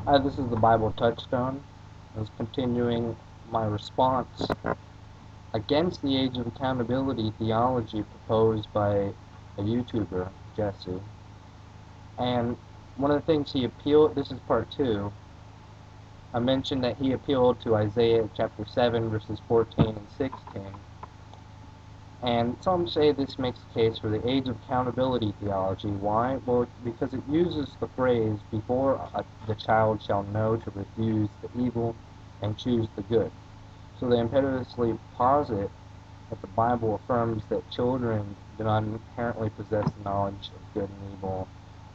Hi, this is the Bible Touchstone. I was continuing my response against the age of accountability theology proposed by a YouTuber, Jesse. And one of the things he appealed, this is part 2, I mentioned that he appealed to Isaiah chapter 7, verses 14 and 16. And some say this makes the case for the age of accountability theology. Why? Well, because it uses the phrase, before the child shall know to refuse the evil and choose the good. So they imperiously posit that the Bible affirms that children do not inherently possess the knowledge of good and evil,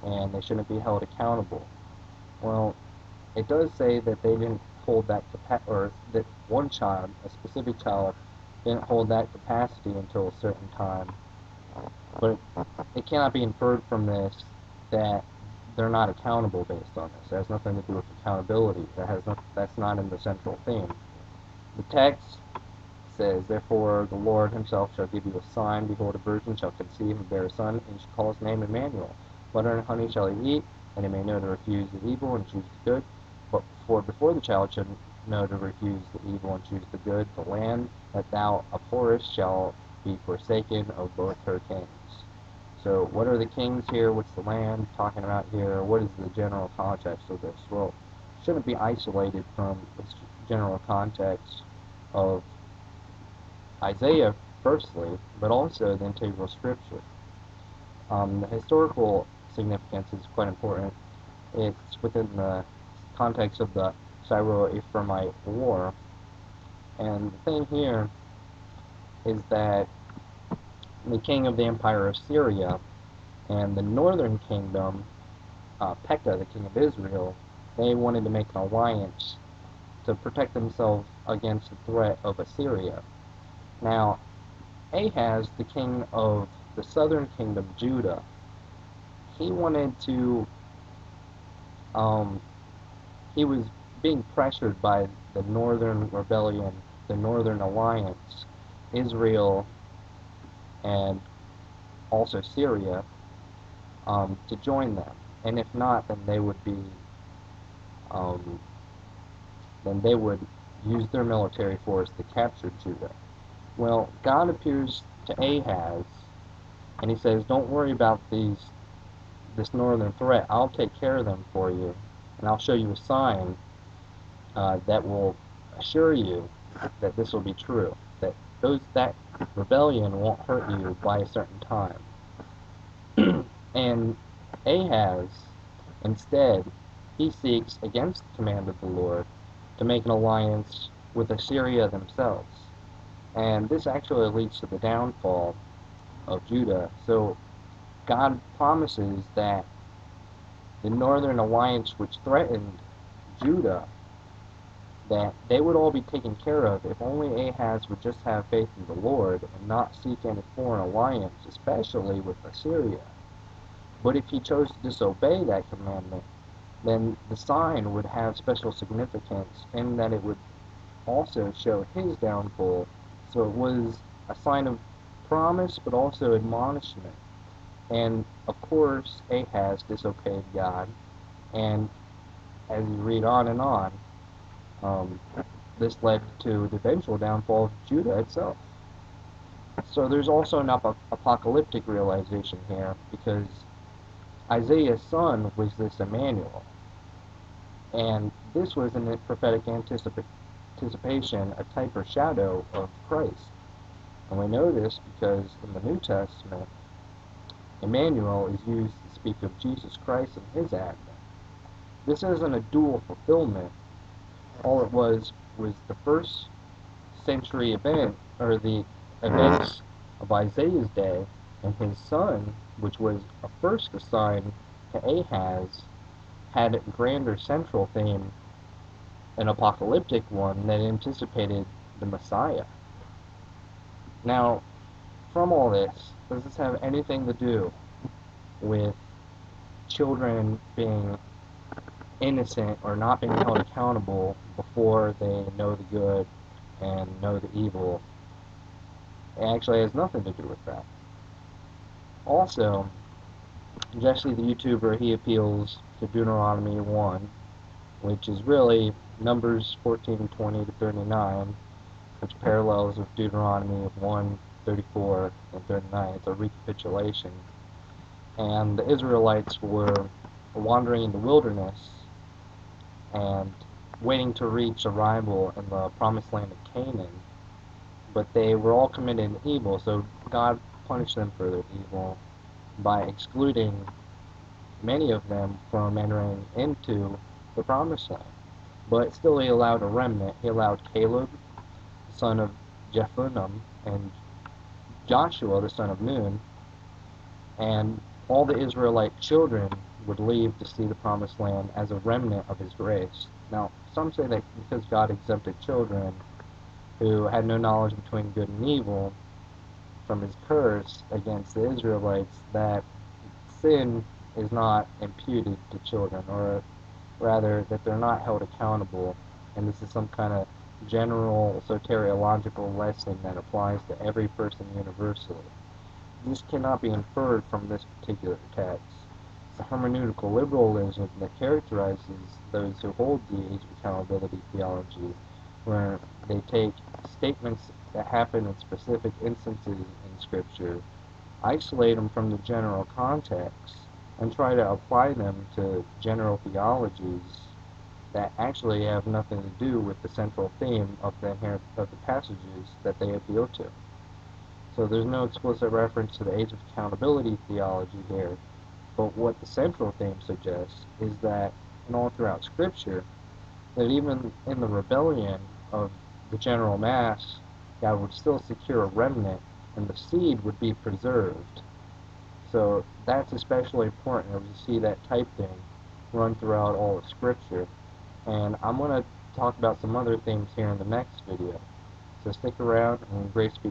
and they shouldn't be held accountable. Well, it does say that they didn't hold that or that one child, a specific child, didn't hold that capacity until a certain time. But it cannot be inferred from this that they're not accountable based on this. It has nothing to do with accountability. That's not in the central theme. The text says, "Therefore the Lord himself shall give you a sign. Behold, a virgin shall conceive and bear a son, and shall call his name Emmanuel. Butter and honey shall he eat, and he may know to refuse the evil and choose the good. But before the child should know to refuse the evil and choose the good, the land that thou abhorrest shall be forsaken of both her kings." So what are the kings here? What's the land talking about here? What is the general context of this? Well, it shouldn't be isolated from its general context of Isaiah, firstly, but also the integral scripture. The historical significance is quite important. It's within the context of the Syro-Ephraimite War, and the thing here is that the king of the empire of Syria and the northern kingdom, Pekah, the king of Israel, they wanted to make an alliance to protect themselves against the threat of Assyria. Now, Ahaz, the king of the southern kingdom, Judah, he wanted to, he was being pressured by the northern rebellion, the northern alliance, Israel, and also Syria, to join them. And if not, then they would be, um, then they would use their military force to capture Judah. Well, God appears to Ahaz, and he says, "Don't worry about this northern threat. I'll take care of them for you, and I'll show you a sign that will assure you that this will be true. That rebellion won't hurt you by a certain time." And Ahaz, instead, he seeks, against the command of the Lord, to make an alliance with Assyria themselves. And this actually leads to the downfall of Judah. So God promises that the northern alliance which threatened Judah, that they would all be taken care of if only Ahaz would just have faith in the Lord and not seek any foreign alliance, especially with Assyria. But if he chose to disobey that commandment, then the sign would have special significance in that it would also show his downfall. So it was a sign of promise, but also admonishment. And of course, Ahaz disobeyed God, and as you read on and on, um, this led to the eventual downfall of Judah itself. So there's also an apocalyptic realization here, because Isaiah's son was this Emmanuel, and this was in a prophetic anticipation, a type or shadow of Christ. And we know this because in the New Testament, Emmanuel is used to speak of Jesus Christ and his advent. This isn't a dual fulfillment. All it was the first century event, or the events of Isaiah's day, and his son, which was a first assigned to Ahaz, had a grander central theme, an apocalyptic one that anticipated the Messiah. Now, from all this, does this have anything to do with children being innocent or not being held accountable before they know the good and know the evil? It actually has nothing to do with that. Also, Jesse the YouTuber, he appeals to Deuteronomy 1, which is really Numbers 14:20 to 39, which parallels with Deuteronomy 1:34 and 39. It's a recapitulation. And the Israelites were wandering in the wilderness and waiting to reach arrival in the promised land of Canaan, but they were all committing evil, so God punished them for their evil by excluding many of them from entering into the promised land. But still he allowed a remnant. He allowed Caleb, the son of Jephunneh, and Joshua, the son of Nun, and all the Israelite children would leave to see the promised land as a remnant of his grace. Now, some say that because God exempted children who had no knowledge between good and evil from his curse against the Israelites, that sin is not imputed to children, or rather that they're not held accountable, and this is some kind of general soteriological lesson that applies to every person universally. This cannot be inferred from this particular text. It's a hermeneutical liberalism that characterizes those who hold the age of accountability theology, where they take statements that happen in specific instances in Scripture, isolate them from the general context, and try to apply them to general theologies that actually have nothing to do with the central theme of the passages that they appeal to. So there's no explicit reference to the age of accountability theology here, but what the central theme suggests is that, and all throughout Scripture, that even in the rebellion of the general mass, God would still secure a remnant, and the seed would be preserved. So that's especially important as we see that type thing run throughout all of Scripture. And I'm going to talk about some other things here in the next video. So stick around, and grace be